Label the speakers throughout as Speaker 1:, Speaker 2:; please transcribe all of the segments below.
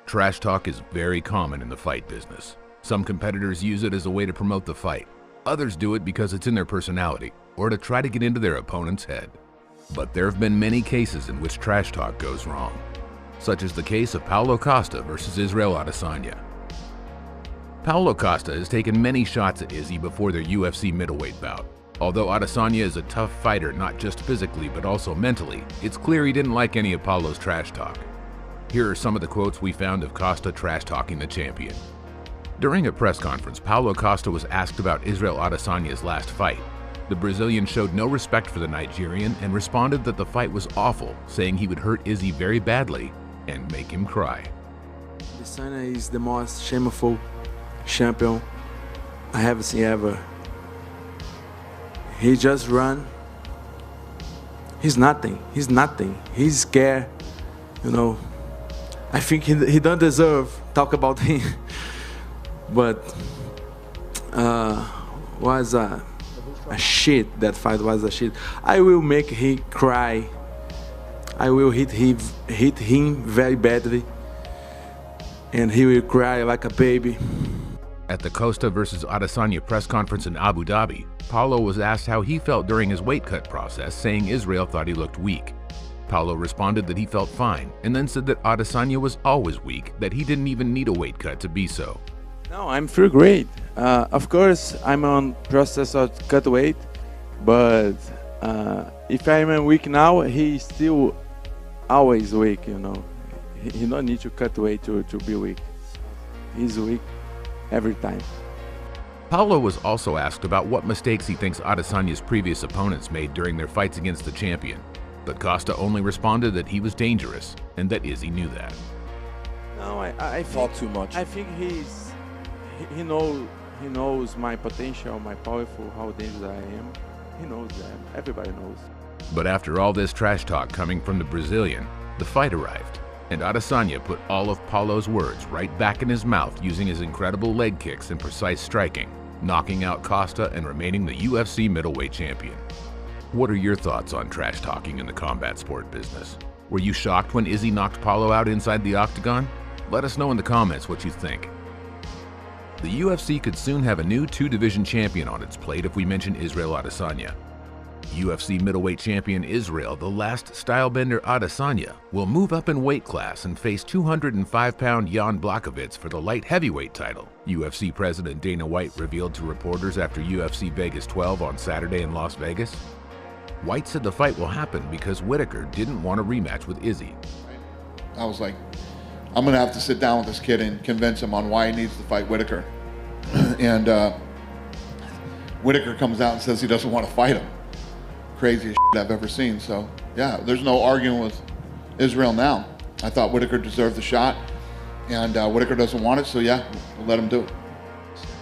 Speaker 1: Trash talk is very common in the fight business. Some competitors use it as a way to promote the fight. Others do it because it's in their personality or to try to get into their opponent's head. But there have been many cases in which trash talk goes wrong, such as the case of Paulo Costa versus Israel Adesanya. Paulo Costa has taken many shots at Izzy before their UFC middleweight bout. Although Adesanya is a tough fighter not just physically but also mentally, it's clear he didn't like any of Paulo's trash talk. Here are some of the quotes we found of Costa trash-talking the champion. During a press conference, Paulo Costa was asked about Israel Adesanya's last fight. The Brazilian showed no respect for the Nigerian and responded that the fight was awful, saying he would hurt Izzy very badly and make him cry.
Speaker 2: Adesanya is the most shameful champion I have seen ever. He just run. He's nothing. He's scared, you know. I think he don't deserve talk about him, but was a shit. That fight was a shit. I will make him cry. I will hit him very badly, and he will cry like a baby.
Speaker 1: At the Costa versus Adesanya press conference in Abu Dhabi, Paulo was asked how he felt during his weight cut process, saying Israel thought he looked weak. Paulo responded that he felt fine, and then said that Adesanya was always weak, that he didn't even need a weight cut to be so.
Speaker 2: No, I'm feel great. Of course, I'm on process of cut weight, but if I'm weak now, he's still always weak, you know. He don't need to cut weight to be weak. He's weak every time.
Speaker 1: Paulo was also asked about what mistakes he thinks Adesanya's previous opponents made during their fights against the champion. But Costa only responded that he was dangerous and that Izzy knew that.
Speaker 2: No, I fought too much. I think he knows my potential, my powerful, how dangerous I am. He knows that. Everybody knows.
Speaker 1: But after all this trash talk coming from the Brazilian, the fight arrived, and Adesanya put all of Paulo's words right back in his mouth using his incredible leg kicks and precise striking, knocking out Costa and remaining the UFC middleweight champion. What are your thoughts on trash talking in the combat sport business? Were you shocked when Izzy knocked Paulo out inside the octagon? Let us know in the comments what you think. The UFC could soon have a new two-division champion on its plate if we mention Israel Adesanya. UFC middleweight champion Israel, the last stylebender Adesanya, will move up in weight class and face 205-pound Jan Blachowicz for the light heavyweight title, UFC President Dana White revealed to reporters after UFC Vegas 12 on Saturday in Las Vegas. White said the fight will happen because Whittaker didn't want a rematch with Izzy.
Speaker 3: I was like, I'm going to have to sit down with this kid and convince him on why he needs to fight Whittaker. And Whittaker comes out and says he doesn't want to fight him. Craziest shit I've ever seen. So yeah, there's no arguing with Israel now. I thought Whittaker deserved the shot, and Whittaker doesn't want it, so yeah, we'll let him do it.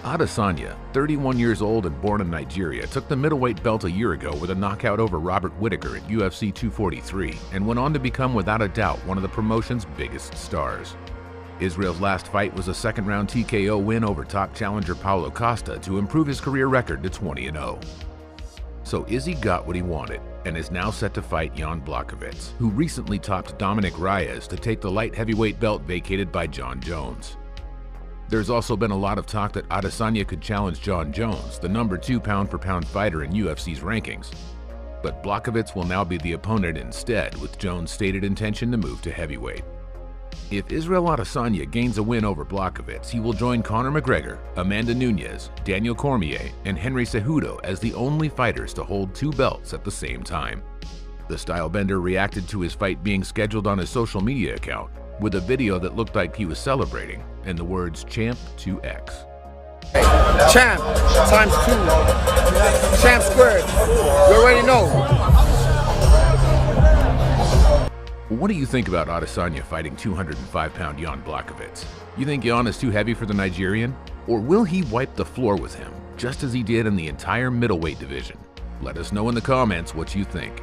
Speaker 1: Adesanya, 31 years old and born in Nigeria, took the middleweight belt a year ago with a knockout over Robert Whittaker at UFC 243 and went on to become without a doubt one of the promotion's biggest stars. Israel's last fight was a second-round TKO win over top challenger Paulo Costa to improve his career record to 20-0. So Izzy got what he wanted and is now set to fight Jan Blachowicz, who recently topped Dominic Reyes to take the light heavyweight belt vacated by Jon Jones. There's also been a lot of talk that Adesanya could challenge Jon Jones, the number 2 pound-for-pound fighter in UFC's rankings. But Blachowicz will now be the opponent instead, with Jones' stated intention to move to heavyweight. If Israel Adesanya gains a win over Blachowicz, he will join Conor McGregor, Amanda Nunes, Daniel Cormier, and Henry Cejudo as the only fighters to hold 2 belts at the same time. The stylebender reacted to his fight being scheduled on his social media account with a video that looked like he was celebrating and the words Champ 2X.
Speaker 4: Hey, Champ times 2, Champ squared, you already know.
Speaker 1: What do you think about Adesanya fighting 205-pound Jan Blachowicz? You think Jan is too heavy for the Nigerian? Or will he wipe the floor with him, just as he did in the entire middleweight division? Let us know in the comments what you think.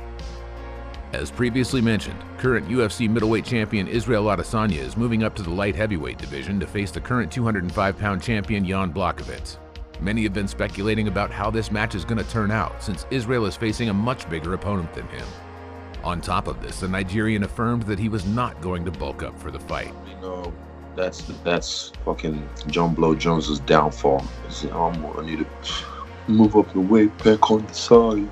Speaker 1: As previously mentioned, current UFC middleweight champion Israel Adesanya is moving up to the light heavyweight division to face the current 205-pound champion Jan Blachowicz. Many have been speculating about how this match is going to turn out, since Israel is facing a much bigger opponent than him. On top of this, the Nigerian affirmed that he was not going to bulk up for the fight.
Speaker 5: That's fucking John Blow Jones's downfall. I need to move up the weight back on the side.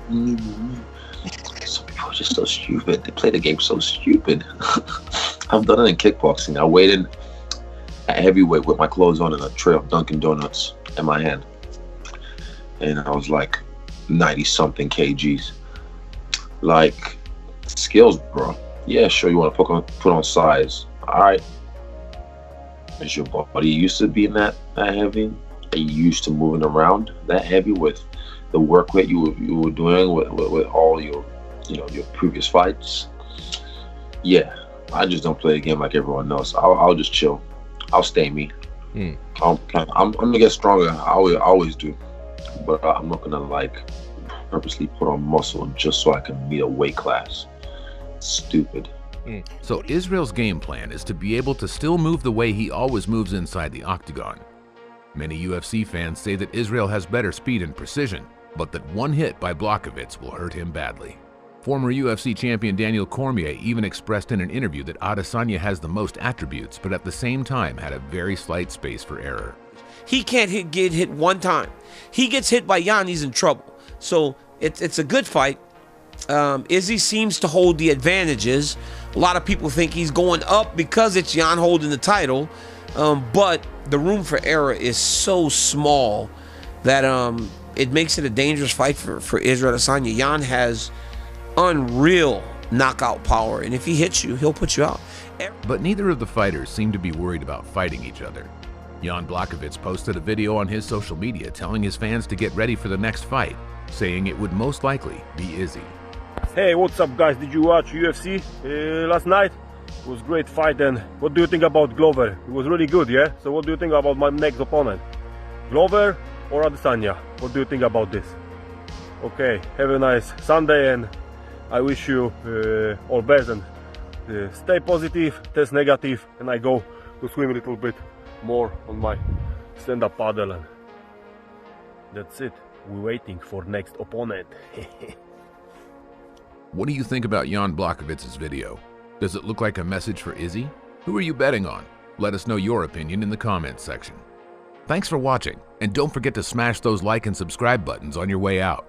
Speaker 5: Some people are just so stupid. They play the game so stupid. I've done it in kickboxing. I weighed in at heavyweight with my clothes on and a tray of Dunkin' Donuts in my hand, and I was like 90-something kgs. Like, skills, bro. Yeah, sure, you want to put on size. All right. Is your body used to being that heavy? Are you used to moving around that heavy with the work rate you were doing with all your your previous fights? Yeah, I just don't play the game like everyone else. I'll just chill. I'll stay me. I'm gonna get stronger. I always do, but I'm not gonna like purposely put on muscle just so I can meet a weight class. Stupid.
Speaker 1: So Israel's game plan is to be able to still move the way he always moves inside the octagon. Many UFC fans say that Israel has better speed and precision, but that one hit by Blachowicz will hurt him badly. Former UFC champion Daniel Cormier even expressed in an interview that Adesanya has the most attributes, but at the same time had a very slight space for error.
Speaker 6: He can't get hit one time. He gets hit by Jan, he's in trouble. So it's a good fight. Izzy seems to hold the advantages. A lot of people think he's going up because it's Jan holding the title, but the room for error is so small that it makes it a dangerous fight for Israel Adesanya. Jan has unreal knockout power, and if he hits you, he'll put you out.
Speaker 1: But neither of the fighters seem to be worried about fighting each other. Jan Blachowicz posted a video on his social media telling his fans to get ready for the next fight, saying it would most likely be Izzy.
Speaker 7: Hey, what's up, guys? Did you watch UFC last night? It was a great fight. And what do you think about Glover? It was really good, yeah? So what do you think about my next opponent? Glover or Adesanya? What do you think about this? Okay, have a nice Sunday, and I wish you all best, and stay positive, test negative, and I go to swim a little bit more on my stand-up paddle, and that's it. We're waiting for next opponent.
Speaker 1: What do you think about Jan Blachowicz's video? Does it look like a message for Izzy? Who are you betting on? Let us know your opinion in the comments section. Thanks for watching, and don't forget to smash those like and subscribe buttons on your way out.